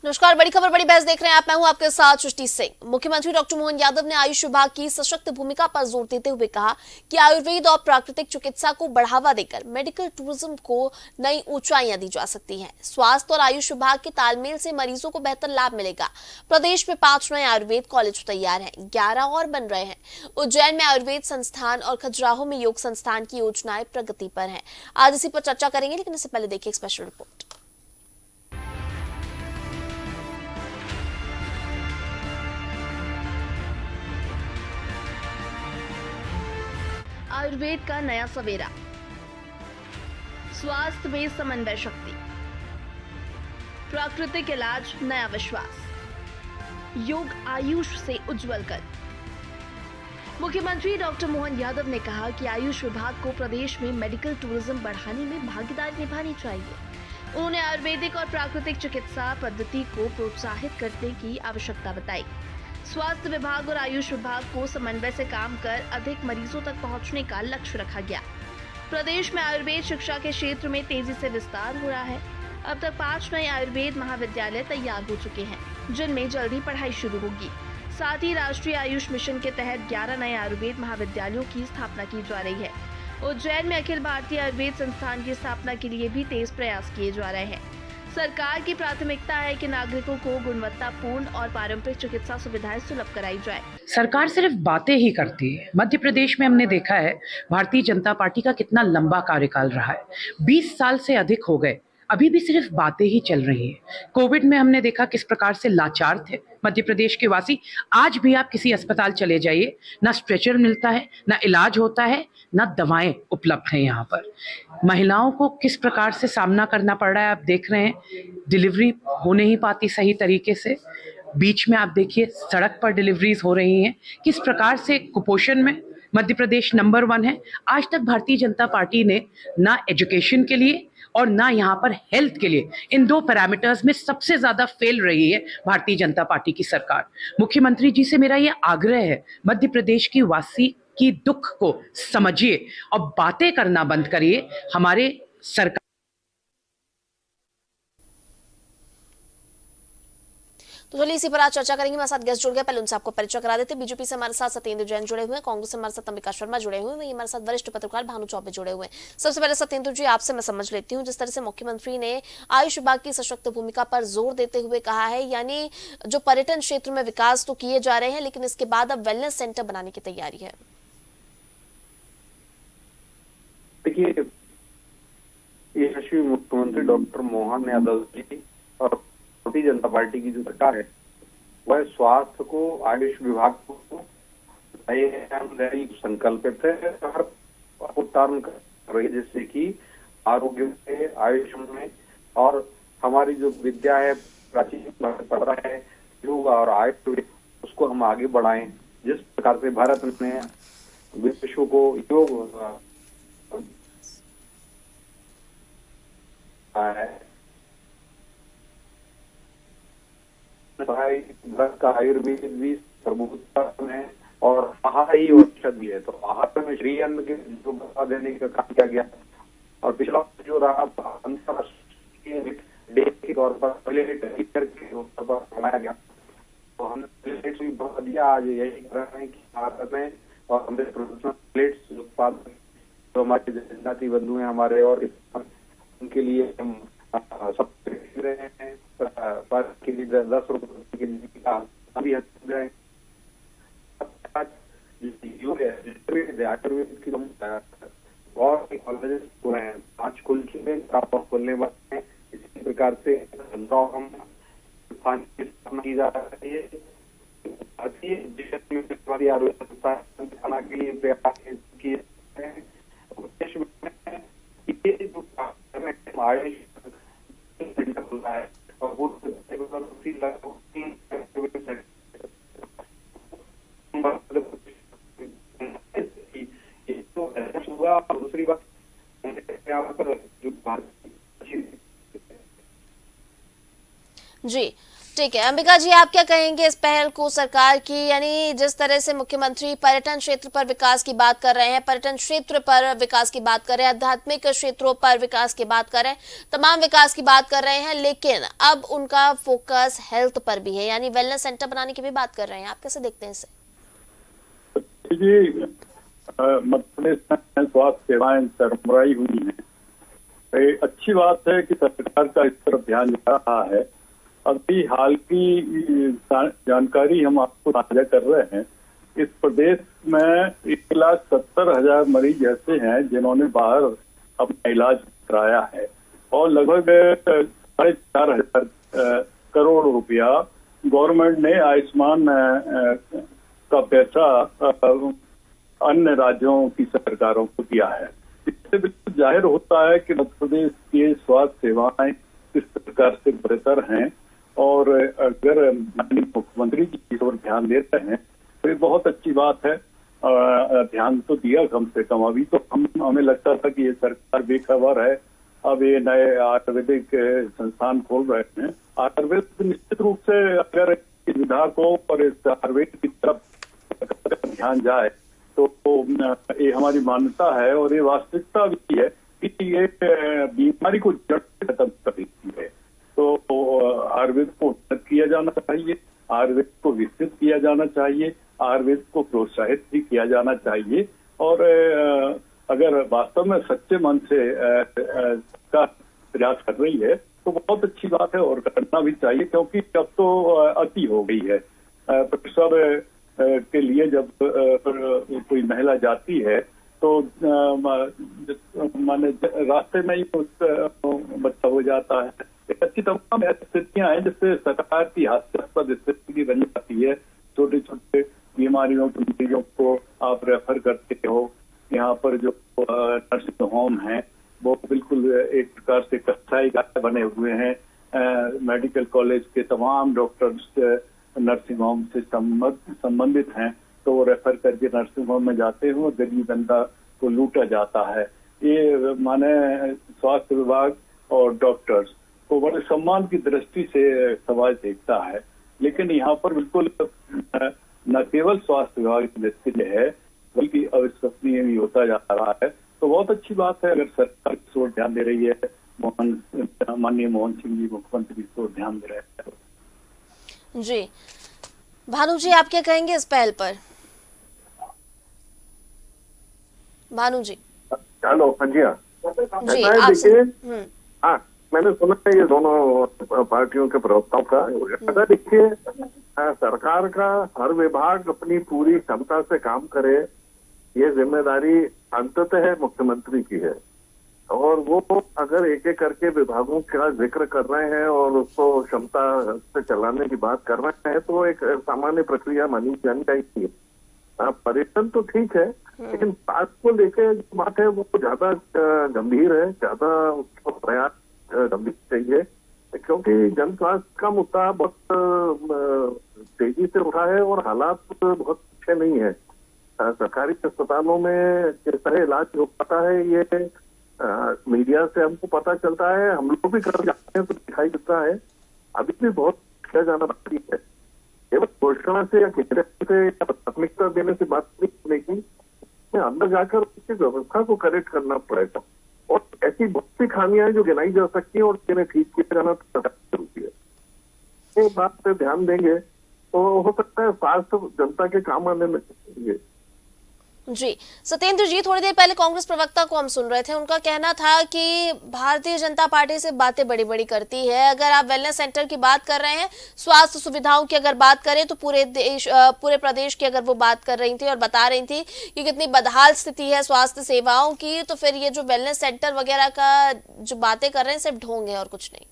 नमस्कार, बड़ी खबर बड़ी बहस देख रहे हैं आप। मैं हूं आपके साथ सृष्टि सिंह। मुख्यमंत्री डॉक्टर मोहन यादव ने आयुष विभाग की सशक्त भूमिका पर जोर देते हुए कहा कि आयुर्वेद और प्राकृतिक चिकित्सा को बढ़ावा देकर मेडिकल टूरिज्म को नई ऊंचाइयां दी जा सकती हैं। स्वास्थ्य और आयुष विभाग के तालमेल से मरीजों को बेहतर लाभ मिलेगा। प्रदेश में 5 नए आयुर्वेद कॉलेज तैयार हैं, 11 और बन रहे हैं। उज्जैन में आयुर्वेद संस्थान और खजुराहो में योग संस्थान की योजनाएं प्रगति पर है। आज इसी पर चर्चा करेंगे, लेकिन इससे पहले देखिए एक स्पेशल रिपोर्ट। आयुर्वेद का नया सवेरा, स्वास्थ्य में समन्वय शक्ति, प्राकृतिक इलाज नया विश्वास, योग आयुष से उज्जवल कल। मुख्यमंत्री डॉक्टर मोहन यादव ने कहा कि आयुष विभाग को प्रदेश में मेडिकल टूरिज्म बढ़ाने में भागीदारी निभानी चाहिए। उन्होंने आयुर्वेदिक और प्राकृतिक चिकित्सा पद्धति को प्रोत्साहित करने की आवश्यकता बताई। स्वास्थ्य विभाग और आयुष विभाग को समन्वय से काम कर अधिक मरीजों तक पहुंचने का लक्ष्य रखा गया। प्रदेश में आयुर्वेद शिक्षा के क्षेत्र में तेजी से विस्तार हो रहा है। अब तक 5 नए आयुर्वेद महाविद्यालय तैयार हो चुके हैं, जिनमें जल्दी पढ़ाई शुरू होगी। साथ ही राष्ट्रीय आयुष मिशन के तहत 11 नए आयुर्वेद महाविद्यालयों की स्थापना की जा रही है। उज्जैन में अखिल भारतीय आयुर्वेद संस्थान की स्थापना के लिए भी तेज प्रयास किए जा रहे हैं। सरकार की प्राथमिकता है कि नागरिकों को गुणवत्तापूर्ण और पारंपरिक चिकित्सा सुविधाएं सुलभ कराई जाए। सरकार सिर्फ बातें ही करती है। मध्य प्रदेश में हमने देखा है भारतीय जनता पार्टी का कितना लंबा कार्यकाल रहा है। 20 साल से अधिक हो गए, अभी भी सिर्फ बातें ही चल रही हैं। कोविड में हमने देखा किस प्रकार से लाचार थे मध्य प्रदेश के वासी। आज भी आप किसी अस्पताल चले जाइए, ना स्ट्रेचर मिलता है, ना इलाज होता है, ना दवाएं उपलब्ध हैं। यहाँ पर महिलाओं को किस प्रकार से सामना करना पड़ रहा है आप देख रहे हैं। डिलीवरी हो नहीं पाती सही तरीके से। बीच में आप देखिए सड़क पर डिलीवरीज हो रही हैं। किस प्रकार से कुपोषण में मध्य प्रदेश नंबर 1 है। आज तक भारतीय जनता पार्टी ने ना एजुकेशन के लिए और ना यहाँ पर हेल्थ के लिए, इन 2 पैरामीटर्स में सबसे ज्यादा फेल रही है भारतीय जनता पार्टी की सरकार। मुख्यमंत्री जी से मेरा ये आग्रह है, मध्य प्रदेश की वासी की दुख को समझिए और बातें करना बंद करिए। हमारे सरकार तो चलिए इसी पर आज चर्चा करेंगे। हमारे साथ गेस्ट जुड़ गए, पहले उनसे आपको परिचय करा देते। बीजेपी से हमारे साथ सत्येंद्र जैन जुड़े हुए हैं, कांग्रेस से हमारे साथ अंबिका शर्मा जुड़े हुए हैं, हमारे साथ वरिष्ठ पत्रकार भानु चौबे जुड़े हुए हैं। सबसे पहले सत्येंद्र जी, आपसे मैं समझ लेती हूँ, जिस तरह से मुख्यमंत्री ने आयुष विभाग की सशक्त भूमिका पर जोर देते हुए कहा है, यानी जो पर्यटन क्षेत्र में विकास तो किए जा रहे हैं, लेकिन इसके बाद अब वेलनेस सेंटर बनाने की तैयारी है। देखिए, यशस्वी मुख्यमंत्री डॉक्टर मोहन यादव जी और भारतीय जनता पार्टी की जो सरकार है, वह स्वास्थ्य को, आयुष विभाग को संकल्पित है उत्तरण कर रही है, जिससे कि आरोग्य में, आयुष में और हमारी जो विद्या है, प्राचीन परंपरा है, योग और आयुर्वेद, उसको हम आगे बढ़ाएं। जिस प्रकार से भारत ने विश्व को योग भारत का आयुर्वेद भी सर्वोत्तम है और आहार ही औषध भी है। तो आहार में श्री अन्न के जो बढ़ावा देने का काम किया गया और पिछला जो रहा अंतरराष्ट्रीय डे के तौर पर के तौर पर मनाया गया, तो हमने प्लेट्स भी बहुत दिया। आज यही कर रहे हैं कि भारत में और हमारे प्रोफेशनल प्लेट्स उत्पादन जो हमारे जनजाति बंधु हैं हमारे, और उनके लिए हम सब रहे हैं के लिए 10 रुपए के लिए आयुर्वेद की और कॉलेजेस हो रहे हैं, 5 खोलने वाले हैं। इसी प्रकार से हम स्थापना की जा रही है। भारतीय आयुर्वेद संस्थान के लिए प्रयास किए हैं। आयुष सेंटर खुला है और वो दूसरी बात यहाँ पर जो जी, ठीक है अंबिका जी, आप क्या कहेंगे इस पहल को सरकार की, यानी जिस तरह से मुख्यमंत्री पर्यटन क्षेत्र पर विकास की बात कर रहे हैं, पर्यटन क्षेत्र पर विकास की बात कर रहे हैं, आध्यात्मिक क्षेत्रों पर विकास की बात कर रहे हैं, तमाम विकास की बात कर रहे हैं, लेकिन अब उनका फोकस हेल्थ पर भी है, यानी वेलनेस सेंटर बनाने की भी बात कर रहे हैं। आप कैसे देखते हैं इसे? जी, मध्य प्रदेश में स्वास्थ्य सेवाएं सरबराही हुई हैं। ये अच्छी बात है कि सरकार का इस तरफ ध्यान जा रहा है। अभी हाल की जानकारी हम आपको साझा कर रहे हैं। इस प्रदेश में 1,70,000 मरीज ऐसे हैं जिन्होंने बाहर अपना इलाज कराया है और लगभग 4,500 करोड़ रुपया गवर्नमेंट ने आयुष्मान का पैसा अन्य राज्यों की सरकारों को दिया है। इससे बिल्कुल जाहिर होता है कि मध्य प्रदेश की स्वास्थ्य सेवाएं किस प्रकार से बेहतर हैं और अगर माननीय मुख्यमंत्री जी इस ओर ध्यान दे रहे हैं तो ये बहुत अच्छी बात है। ध्यान तो दिया कम से कम। अभी तो हमें लगता था कि ये सरकार बेखबर है। अब ये नए आयुर्वेदिक संस्थान खोल रहे हैं। आयुर्वेद निश्चित रूप से अगर इस विधा को और इस आयुर्वेद की तरफ ध्यान जाए तो ये हमारी मान्यता है और ये वास्तविकता भी है कि ये बीमारी को जड़ से खत्म कर देती है। तो आयुर्वेद को उन्नत किया जाना चाहिए, आयुर्वेद को विकसित किया जाना चाहिए, आयुर्वेद को प्रोत्साहित भी किया जाना चाहिए और अगर वास्तव में सच्चे मन से का प्रयास कर रही है तो बहुत अच्छी बात है और करना भी चाहिए, क्योंकि अब तो अति हो गई है। प्रोफेसर के लिए जब कोई महिला जाती है तो माने रास्ते में ही बच्चा हो जाता है। ऐसी तमाम स्थितियां हैं जिससे सरकार की हास्यास्पद स्थिति बन जाती है। छोटे छोटे बीमारियों के मरीजों को आप रेफर करते हो। यहाँ पर जो नर्सिंग होम है वो बिल्कुल एक प्रकार से कसाई घाट बने हुए हैं। मेडिकल कॉलेज के तमाम डॉक्टर्स नर्सिंग होम से संबंधित हैं तो वो रेफर करके नर्सिंग होम में जाते हैं और गरीब जनता को लूटा जाता है। ये माने स्वास्थ्य विभाग और डॉक्टर्स को बड़े सम्मान की दृष्टि से समाज देखता है, लेकिन यहाँ पर बिल्कुल न केवल स्वास्थ्य विभाग की दृष्टि है बल्कि अविश्वसनीय भी होता जा रहा है। तो बहुत अच्छी बात है अगर सरकार इस ओर ध्यान दे रही है। माननीय मोहन सिंह जी मुख्यमंत्री इस ओर ध्यान दे रहे हैं। जी भानु जी, आप क्या कहेंगे इस पहल पर? भानु जी। हेलो, हाँ जी, जी देखिए, हाँ मैंने सुना है ये दोनों पार्टियों के प्रवक्ताओं का। ऐसा देखिए, सरकार का हर विभाग अपनी पूरी क्षमता से काम करे, ये जिम्मेदारी अंततः मुख्यमंत्री की है और वो अगर एक एक करके विभागों का जिक्र कर रहे हैं और उसको क्षमता से चलाने की बात कर रहे हैं तो एक सामान्य प्रक्रिया मानी जानी चाहिए। पर्यटन तो ठीक है, लेकिन बात को लेकर जो बात है वो ज्यादा गंभीर है, ज्यादा उसको प्रयास गंभीर चाहिए, क्योंकि जन स्वास्थ्य का मुद्दा बहुत तेजी से उठा है और हालात बहुत अच्छे नहीं है। सरकारी अस्पतालों में किस तरह इलाज हो पाता है ये मीडिया से हमको पता चलता है, हम लोग भी कर जाते हैं तो दिखाई देता है। अभी भी बहुत किया जाना बाकी है। केवल घोषणा से या केंद्र से या प्राथमिकता देने से बात नहीं बनेगी, अंदर जाकर उसकी व्यवस्था को करेक्ट करना पड़ेगा और ऐसी बहुत सी खामियां हैं जो गिनाई जा सकती है और जिन्हें ठीक किया जाना जरूरी है। ये बात पे ध्यान देंगे तो हो सकता है स्वास्थ्य जनता के काम आने लगेंगे। जी सत्येंद्र जी, थोड़ी देर पहले कांग्रेस प्रवक्ता को हम सुन रहे थे, उनका कहना था कि भारतीय जनता पार्टी से बातें बड़ी बड़ी करती है। अगर आप वेलनेस सेंटर की बात कर रहे हैं, स्वास्थ्य सुविधाओं की अगर बात करें तो पूरे प्रदेश की अगर वो बात कर रही थी और बता रही थी कि कितनी बदहाल स्थिति है स्वास्थ्य सेवाओं की, तो फिर ये जो वेलनेस सेंटर वगैरह का जो बातें कर रहे हैं सिर्फ ढोंग है और कुछ नहीं।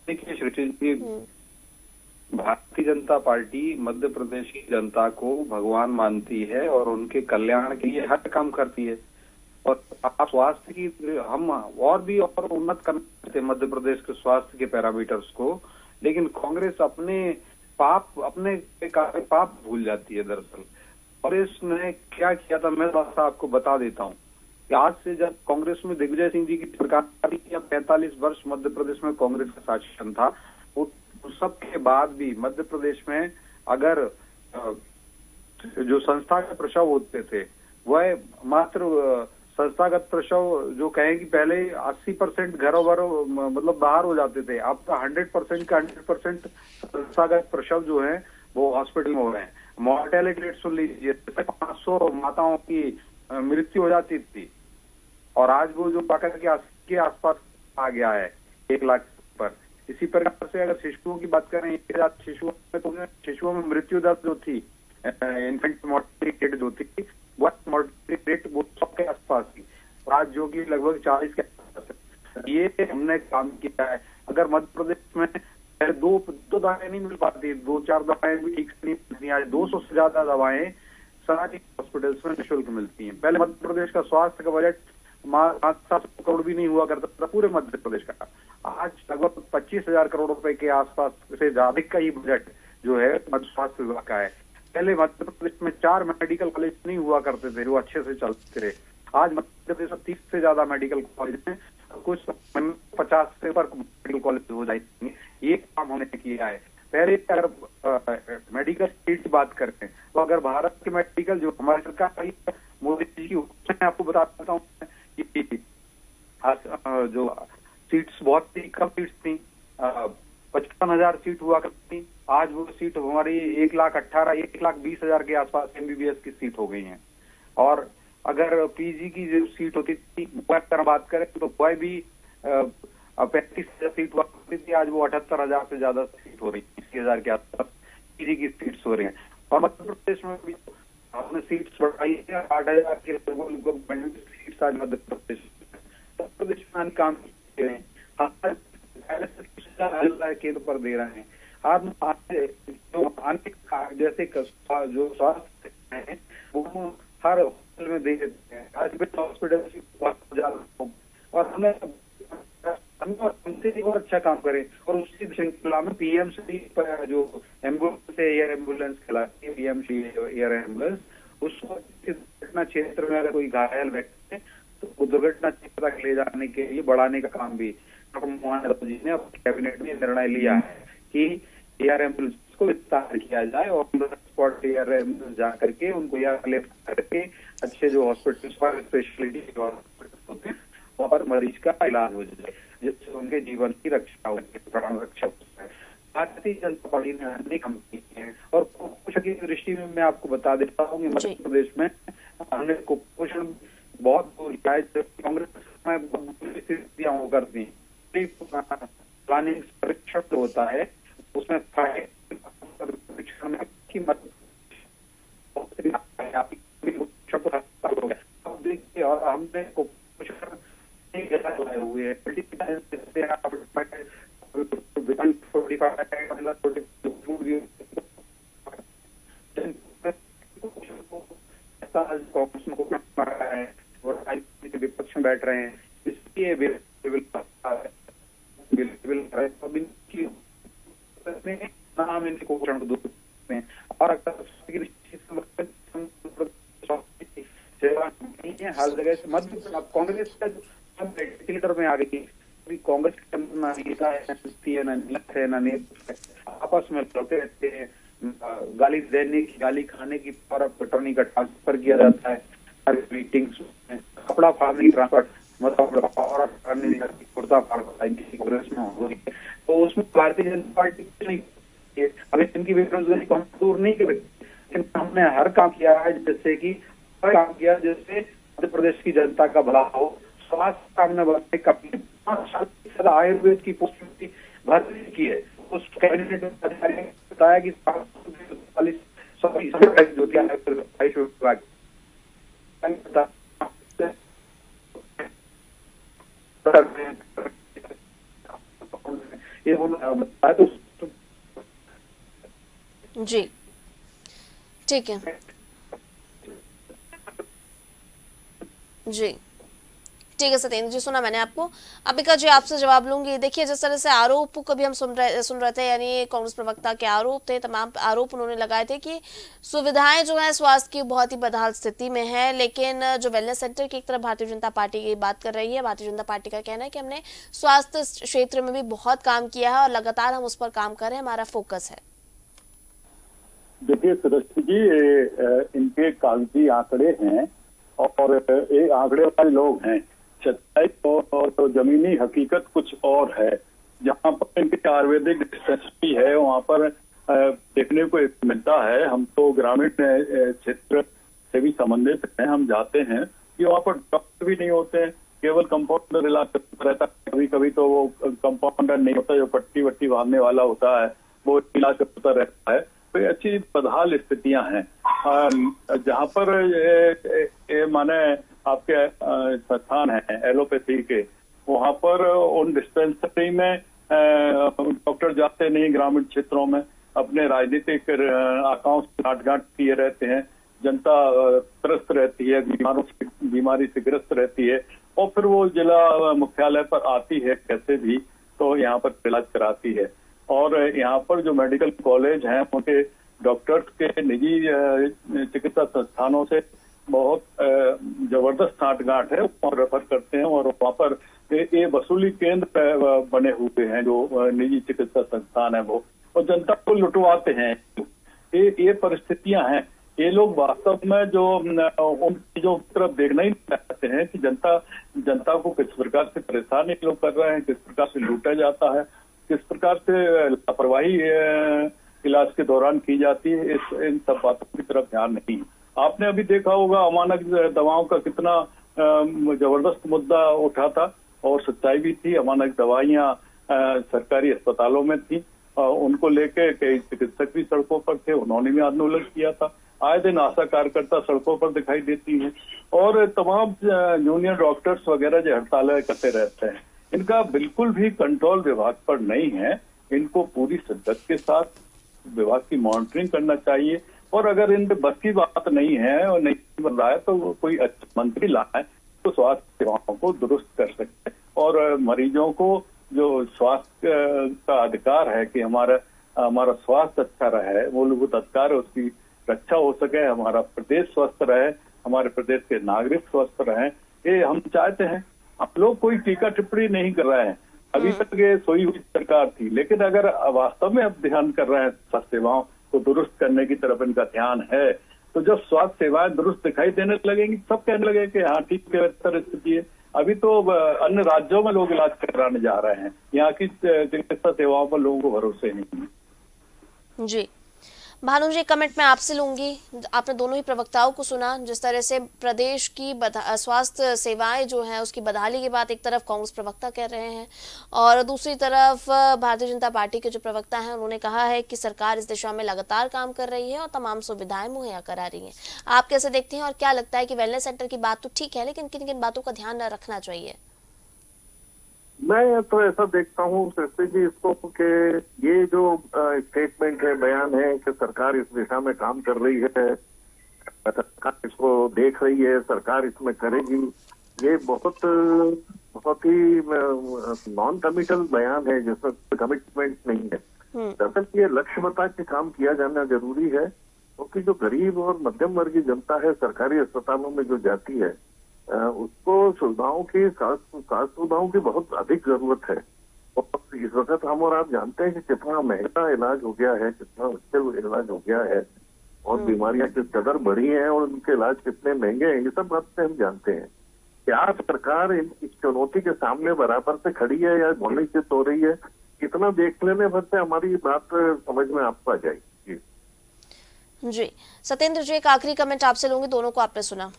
देखिए श्रुति जी, भारतीय जनता पार्टी मध्य प्रदेश की जनता को भगवान मानती है और उनके कल्याण के लिए हर काम करती है। और आप स्वास्थ्य की हम और भी और उन्नत करना चाहते हैं मध्य प्रदेश के स्वास्थ्य के पैरामीटर्स को, लेकिन कांग्रेस अपने पाप भूल जाती है दरअसल। और इसने क्या किया था मैं बस आपको बता देता हूँ कि आज से जब कांग्रेस में दिग्विजय सिंह जी की सरकार थी, 45 वर्ष मध्य प्रदेश में कांग्रेस का शासन था, उस सब के बाद भी मध्य प्रदेश में अगर जो संस्थागत प्रसव होते थे वह मात्र संस्थागत प्रसव जो कहें कि पहले 80% घरों भरों मतलब बाहर हो जाते थे, अब 100% का 100% संस्थागत प्रसव जो है वो हॉस्पिटल में हो रहे हैं। मॉर्टेलिटी रेट सुन लीजिए, 500 माताओं की मृत्यु हो जाती थी और आज वो जो पकड़ के आसपास आ गया है 1 लाख पर। इसी प्रकार से अगर शिशुओं की बात करें, शिशुओं में मृत्यु दर जो थी, इन्फेंट मोर्टेलिटी रेट जो थी, वो मोर्टेलिटी रेट वो 100 के आसपास थी, आज जो कि लगभग 40 के आसपास है। ये हमने काम किया है। अगर मध्य प्रदेश में दो दवाएं नहीं मिल पाती, 2-4 दवाएं भी ठीक से नहीं मिलती, आज 200 से ज्यादा दवाएं सारी हॉस्पिटल्स में निःशुल्क मिलती हैं। पहले मध्य प्रदेश का स्वास्थ्य का बजट 700 करोड़ भी नहीं हुआ करता था पूरे मध्य प्रदेश का। आज लगभग 25,000 करोड़ रुपए के आसपास से ज्यादा का ही बजट जो है मध्य स्वास्थ्य विभाग का है। पहले मध्य प्रदेश में 4 मेडिकल कॉलेज नहीं हुआ करते थे, वो अच्छे से चलते थे। आज मध्य प्रदेश में 30 से ज्यादा मेडिकल कॉलेज हैं, कुछ 50 से ऊपर मेडिकल कॉलेज हो जाएंगे। ये काम हमने किया है। पहले अगर मेडिकल सीट की बात करते हैं तो अगर भारत के मेडिकल जो हमारी सरकार मोदी जी की, मैं आपको बता देता हूँ कि जो सीट्स बहुत ही कम सीट्स थी, 55,000 सीट हुआ करती थी, आज वो सीट हमारी 1,20,000 के आसपास MBBS की सीट हो गई है। और अगर पीजी की जो सीट होती थी अगर बात करें तो वह भी 35,000 सीट हुआ करती थी, आज वो 78,000 से ज्यादा सीट हो रही है, 80,000 के आसपास पीजी की सीट्स हो रही है। और मध्य प्रदेश में भी हमने सीट्स बढ़ाई है, 8,000 के लगभग सीट्स आज मध्य प्रदेश में काम किए हैं, केंद्र पर दे रहे हैं। आप जो अन्य जैसे जो स्वास्थ्य है वो हर हॉस्पिटल में दे देते हैं, आज भी हॉस्पिटल और हमसे और अच्छा काम करें। और उसी श्रृंखला में PMC जो एम्बुलेंस एयर एम्बुलेंस कहलाती है, PMC एयर एम्बुलेंस, उसको दुर्घटना क्षेत्र में अगर कोई घायल व्यक्ति है तो दुर्घटना क्षेत्र तक ले जाने के लिए बढ़ाने का काम भी डॉक्टर मोहन यादव जी ने कैबिनेट में निर्णय लिया है कि एयर एम्बुलेंस को विस्तार किया जाए और स्पॉट एयर एम्बुलेंस जा करके उनको एयरलिफ्ट करके अच्छे जो हॉस्पिटल स्पेशलिटी हॉस्पिटल होते हैं वहाँ पर मरीज का इलाज हो जाए, जिससे उनके जीवन की रक्षा हो, प्राण रक्षा हो जाए। भारतीय जनता पार्टी ने अनेक काम किए हैं और कुपोषण की दृष्टि में मैं आपको बता देता हूँ कि मध्य प्रदेश में हमने कुपोषण बहुत कांग्रेस में स्थितियां हो करती हैं। प्लानिंग परीक्षण तो होता है, उसमें परीक्षण में देखिए, और हमने कुपोषण लाए हुए हैं विपक्ष में बैठ रहे हैं, इसलिए नाम इनके कुपोषण को दूर हैं। और हर जगह से मध्य कांग्रेस का लीडर में आ गई, कांग्रेस के ना नेता है ना नेता आपस में लड़ते रहते हैं, गाली देने की गाली खाने की अटॉर्नी का ट्रांसफर किया जाता है, हर मीटिंग्स में कपड़ा फाड़ने की ट्रांसफर मतलब कुर्ता कांग्रेस में हो रही है। तो उसमें भारतीय जनता पार्टी कुछ नहीं, अभी इनकी बेरोजगारी को हम दूर नहीं कर सकते, हमने हर काम किया है जिससे मध्य प्रदेश की जनता का भला हो। स्वास्थ्य सामने बढ़ने का 5 साल से आयुर्वेद की पोस्ट भर्ती की है, उस कैबिनेट में बताया कि जी ठीक है जी ठीक है सत्येंद्र जी, सुना मैंने आपको। अंबिका जी, आपसे जवाब लूंगी। देखिए, जिस तरह से आरोप कभी हम सुन रहे थे, यानी कांग्रेस प्रवक्ता के आरोप थे, तमाम आरोप उन्होंने लगाए थे कि सुविधाएं जो है स्वास्थ्य की बहुत ही बदहाल स्थिति में है, लेकिन जो वेलनेस सेंटर की एक तरफ भारतीय जनता पार्टी की बात कर रही है, भारतीय जनता पार्टी का कहना है कि हमने स्वास्थ्य क्षेत्र में भी बहुत काम किया है और लगातार हम उस पर काम कर रहे हैं, हमारा फोकस है। देखिए सदस्य जी, इनके कागजी आंकड़े हैं और ये आंकड़े वाले लोग हैं। सच्चाई और जमीनी हकीकत कुछ और है। जहाँ पर इनके आयुर्वेदिक डिस्पेंसरी है वहाँ पर देखने को मिलता है। हम तो ग्रामीण क्षेत्र से भी संबंधित हैं, हम जाते हैं कि वहाँ पर डॉक्टर भी नहीं होते हैं, केवल कंपाउंडर इलाज रहता है। कभी कभी तो वो कंपाउंडर नहीं होता, जो पट्टी वट्टी बांधने वाला होता है वो इलाज करता रहता है। तो ये अच्छी बदहाल स्थितियां हैं। जहाँ पर ये माने आपके संस्थान है एलोपैथी के, वहाँ पर उन डिस्पेंसरी में डॉक्टर जाते नहीं। ग्रामीण क्षेत्रों में अपने राजनीतिक आकाओं से गांठ किए रहते हैं, जनता त्रस्त रहती है, बीमारी से ग्रस्त रहती है और फिर वो जिला मुख्यालय पर आती है कैसे भी, तो यहाँ पर इलाज कराती है। और यहाँ पर जो मेडिकल कॉलेज हैं उनके डॉक्टर्स के निजी चिकित्सा संस्थानों से बहुत जबरदस्त साठगांठ है, और रेफर करते हैं और वहाँ पर ये वसूली केंद्र बने हुए हैं जो निजी चिकित्सा संस्थान है वो, और जनता को लुटवाते हैं। ये परिस्थितियां हैं। ये लोग वास्तव में जो उन चीजों की तरफ देखना ही नहीं चाहते हैं कि जनता को किस प्रकार से परेशान ये लोग कर रहे हैं, किस प्रकार से लूटा जाता है, किस प्रकार से लापरवाही इलाज के दौरान की जाती है। इन सब बातों की तरफ ध्यान नहीं। आपने अभी देखा होगा अमानक दवाओं का कितना जबरदस्त मुद्दा उठा था, और सच्चाई भी थी। अमानक दवाइयां सरकारी अस्पतालों में थी, उनको लेके कई चिकित्सक भी सड़कों पर थे, उन्होंने भी आंदोलन किया था। आए दिन आशा कार्यकर्ता सड़कों पर दिखाई देती हैं और तमाम जूनियर डॉक्टर्स वगैरह जो हड़तालें करते रहते हैं। इनका बिल्कुल भी कंट्रोल विभाग पर नहीं है। इनको पूरी शिद्दत के साथ विभाग की मॉनिटरिंग करना चाहिए, और अगर इन बस की बात नहीं है और नहीं बन रहा है तो कोई अच्छा मंत्री लाए तो स्वास्थ्य सेवाओं को दुरुस्त कर सकते हैं, और मरीजों को जो स्वास्थ्य का अधिकार है कि हमारा स्वास्थ्य अच्छा रहे, मूलभूत अधिकार है, उसकी रक्षा हो सके, हमारा प्रदेश स्वस्थ रहे, हमारे प्रदेश के नागरिक स्वस्थ रहें, ये हम चाहते हैं। हम लोग कोई टीका टिप्पणी नहीं कर रहे हैं। अभी तक ये सोई हुई सरकार थी, लेकिन अगर वास्तव में अब ध्यान कर रहे हैं स्वास्थ्य सेवाओं को दुरुस्त करने की तरफ इनका ध्यान है, तो जब स्वास्थ्य सेवाएं दुरुस्त दिखाई देने लगेंगी सब कहने लगे कि हाँ ठीक है, बेहतर स्थिति है। अभी तो अन्य राज्यों में लोग इलाज कराने जा रहे हैं, यहाँ की चिकित्सा सेवाओं पर लोगों को भरोसे नहीं है। जी भानु जी, कमेंट मैं आपसे लूंगी। आपने दोनों ही प्रवक्ताओं को सुना, जिस तरह से प्रदेश की स्वास्थ्य सेवाएं जो है उसकी बदहाली की बात एक तरफ कांग्रेस प्रवक्ता कह रहे हैं, और दूसरी तरफ भारतीय जनता पार्टी के जो प्रवक्ता हैं उन्होंने कहा है कि सरकार इस दिशा में लगातार काम कर रही है और तमाम सुविधाएं मुहैया करा रही है। आप कैसे देखते हैं और क्या लगता है कि वेलनेस सेंटर की बात तो ठीक है, लेकिन किन किन बातों का ध्यान रखना चाहिए? मैं तो ऐसा देखता हूँ शस्त्री जी इसको कि ये जो स्टेटमेंट है, बयान है कि सरकार इस दिशा में काम कर रही है, सरकार इसको देख रही है, सरकार इसमें करेगी, ये बहुत ही नॉन कमिटल बयान है जिसमें कमिटमेंट नहीं है। दरअसल ये लक्ष्य बता के काम किया जाना जरूरी है, क्योंकि जो गरीब और मध्यम वर्गीय जनता है सरकारी अस्पतालों में जो जाती है उसको सुविधाओं की स्वास्थ्य सुविधाओं की बहुत अधिक जरूरत है। और इस वक्त हम और आप जानते हैं कि कितना महंगा इलाज हो गया है, कितना मुश्किल इलाज हो गया है, और बीमारियां किस कदर बढ़ी हैं और उनके इलाज कितने महंगे हैं, ये सब बातें हम जानते हैं। क्या सरकार इस चुनौती के सामने बराबर से खड़ी है या भ्रमित हो रही है, इतना देख लेने भर से हमारी बात समझ में आपको आ जाएगी। जी सत्येंद्र जी, एक आखिरी कमेंट आपसे लूंगी, दोनों को आपने सुना।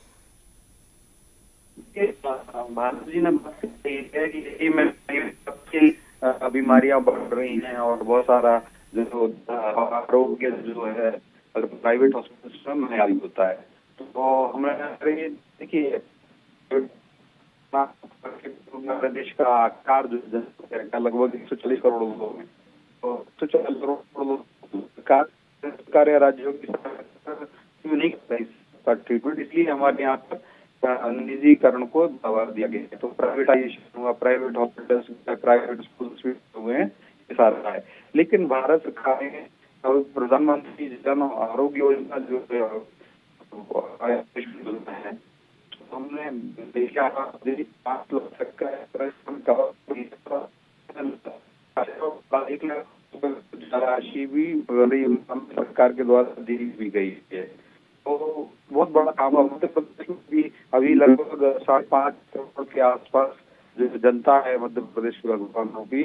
भारत जी ने बात की है कि बीमारियां बढ़ रही हैं और बहुत सारा जो आरोग्य जो है प्राइवेट हॉस्पिटल में हावी होता है, तो हमें देखिए देश का आकार जो जनसंख्या लगभग 140 करोड़ लोगों में, तो 140 करोड़ सरकार या राज्यों की नहीं करता ट्रीटमेंट, इसलिए हमारे यहाँ पर निजीकरण को बढ़ावा दिया गया है। तो प्राइवेटाइजेशन हुआ, प्राइवेट हॉस्पिटल्स, प्राइवेट स्कूल्स भी हुए हैं, ये सारा है। लेकिन भारत सरकार ने प्रधानमंत्री जन आरोग्य योजना जो है, हमने देखा 5 लाख तक का राशि भी सरकार के द्वारा दी भी गई है। तो बहुत बड़ा काम है। मध्य प्रदेश में भी अभी लगभग 5.5 करोड़ के आसपास जो जनता है मध्य प्रदेश के भगवानों की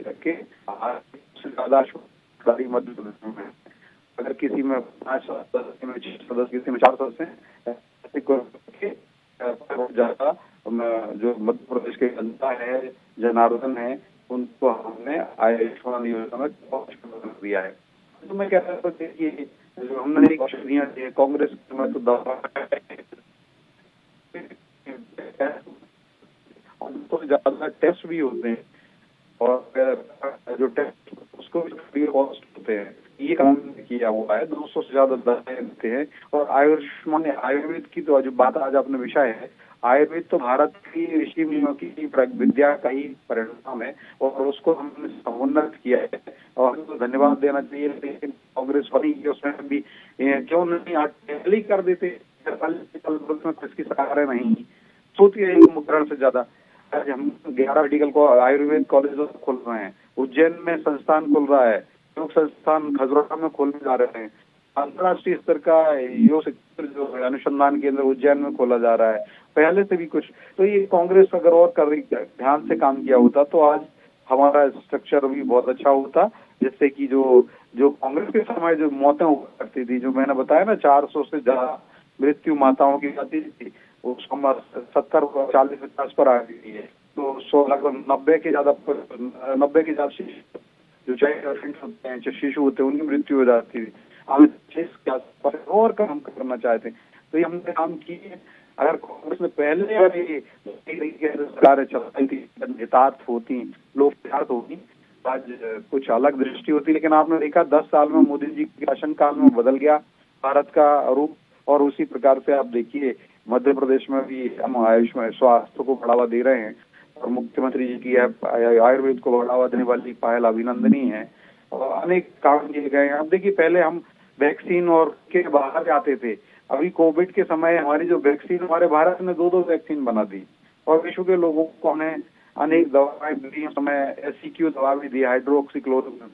रखे ज्यादा मध्य प्रदेश में, अगर किसी में 5 सदस्य में 6 सदस्य, किसी में 4 सदस्य ज्यादा जो मध्य प्रदेश के जनता है, जनार्दन है, उनको हमने आयुष्मान योजना में दिया है। तो मैं कह रहा था कि जो हमने औषधियाँ दी है, कांग्रेस में तो दवा तो ज्यादा टेस्ट भी होते हैं और जो टेस्ट उसको भी फ्री कॉस्ट होते हैं। ये काम किया हुआ है, 200 से ज्यादा दवाएं देते हैं। और आयुष्मान आयुर्वेद की तो जो बात आज अपने विषय है, आयुर्वेद तो भारत की ऋषि मुनियों की विद्या का ही परिणाम है और उसको हमने समुन्नत किया है और तो धन्यवाद देना चाहिए। लेकिन कांग्रेस वाली उसमें भी क्यों नहीं पहले कर देते, इसकी सरकारें नहीं सोचती है मुद्रण से ज्यादा। आज हम 11 मेडिकल को आयुर्वेद कॉलेज खोल रहे हैं, उज्जैन में संस्थान खुल रहा है, योग संस्थान खजुराहो में खोलने जा रहे हैं, अंतर्राष्ट्रीय स्तर का योग जो अनुसंधान केंद्र उज्जैन में खोला जा रहा है, पहले से भी कुछ। तो ये कांग्रेस अगर और कर रही ध्यान से काम किया होता तो आज हमारा स्ट्रक्चर भी बहुत अच्छा होता। जिससे कि जो कांग्रेस के समय जो मौतें हुआ करती थी, जो मैंने बताया ना 400 से ज्यादा मृत्यु माताओं की जाती थी, वो 70, 40, 50 पर आ गई है। तो लगभग 90 के ज्यादा जो चाइल्ड होते हैं, जो शिशु होते हैं, उनकी मृत्यु हो जाती थी। हम और काम करना चाहते हैं तो ये हमने काम किए। अगर कांग्रेस ने पहले सरकारें चलाई थी, हितार्थ होती, लोक हितार्थ होती, आज कुछ अलग दृष्टि होती। लेकिन आपने देखा 10 साल में मोदी जी के शासनकाल में बदल गया भारत का रूप। और उसी प्रकार से आप देखिए मध्य प्रदेश में भी हम आयुष्मान स्वास्थ्य को बढ़ावा दे रहे हैं और मुख्यमंत्री जी की आयुर्वेद को बढ़ावा देने वाली पहल अभिनंदनीय है और अनेक काम किए गए हैं। अब देखिए पहले हम वैक्सीन और के बाहर जाते थे, अभी कोविड के समय हमारी जो वैक्सीन, हमारे भारत ने 2 वैक्सीन बना दी और विश्व के लोगों को हमने अनेक दवाएं दी। समय SCQ दवा भी दी, हाइड्रोक्सीक्लोरोक्विन।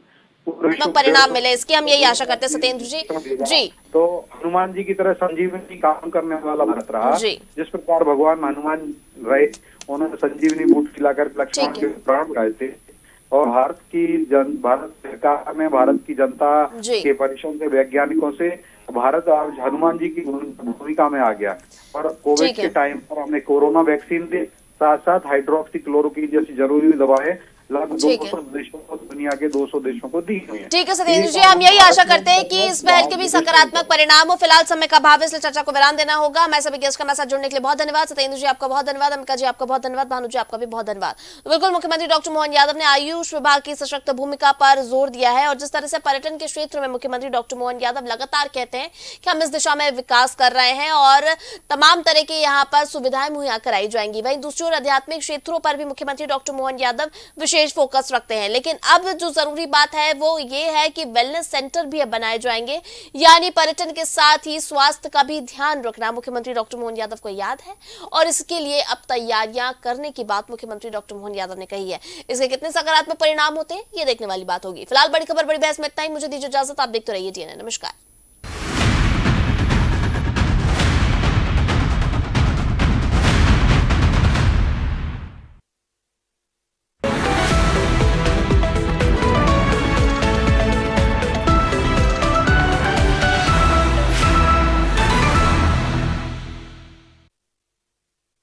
परिणाम मिले, इसकी हम यही आशा करते हैं। सत्येंद्र जी तो हनुमान जी की तरह संजीवनी काम करने वाला भारत रहा। जिस प्रकार भगवान हनुमान रहे, उन्होंने संजीवनी बूटी खिलाकर लक्ष्मण के प्राण बचाए थे और भारत सरकार ने, भारत की जनता के परिश्रम से, वैज्ञानिकों से भारत आज हनुमान जी की भूमिका में आ गया। और कोविड के टाइम पर हमने कोरोना वैक्सीन दी, साथ साथ हाइड्रोक्सीक्लोरोक्विन जैसी जरूरी दवाएं लगभग 200 देशों को, दुनिया के 200 देशों को दी हुई है। ठीक है सत्येंद्र जी, हम यही आशा करते हैं कि इस पहल के भी सकारात्मक परिणाम हो। फिलहाल समय का अभाव है, इसलिए चर्चा को विराम देना होगा। हमारे सभी गेस्ट का हमारे साथ जुड़ने के लिए बहुत धन्यवाद। सत्येंद्र जी आपका बहुत धन्यवाद, अमिका जी आपका बहुत धन्यवाद, भानु जी आपका भी बहुत धन्यवाद। तो बिल्कुल मुख्यमंत्री डॉक्टर मोहन यादव ने आयुष विभाग की सशक्त भूमिका पर जोर दिया है और जिस तरह से पर्यटन के क्षेत्र में मुख्यमंत्री डॉक्टर मोहन यादव लगातार कहते हैं कि हम इस दिशा में विकास कर रहे हैं और तमाम तरह की यहाँ पर सुविधाएं मुहैया कराई जाएंगी। वहीं दूसरी ओर आध्यात्मिक क्षेत्रों पर भी मुख्यमंत्री डॉक्टर मोहन यादव विशेष फोकस रखते हैं। लेकिन अब जो जरूरी बात है वो ये है कि वेलनेस सेंटर भी अब बनाए जाएंगे, यानी पर्यटन के साथ ही स्वास्थ्य का भी ध्यान रखना मुख्यमंत्री डॉक्टर मोहन यादव को याद है और इसके लिए अब तैयारियां करने की बात मुख्यमंत्री डॉक्टर मोहन यादव ने कही है। इसके कितने सकारात्मक परिणाम होते हैं ये देखने वाली बात होगी। फिलहाल बड़ी खबर बड़ी बहस में इतना ही। मुझे दीजिए इजाजत, आप देखते रहिए DNN। नमस्कार।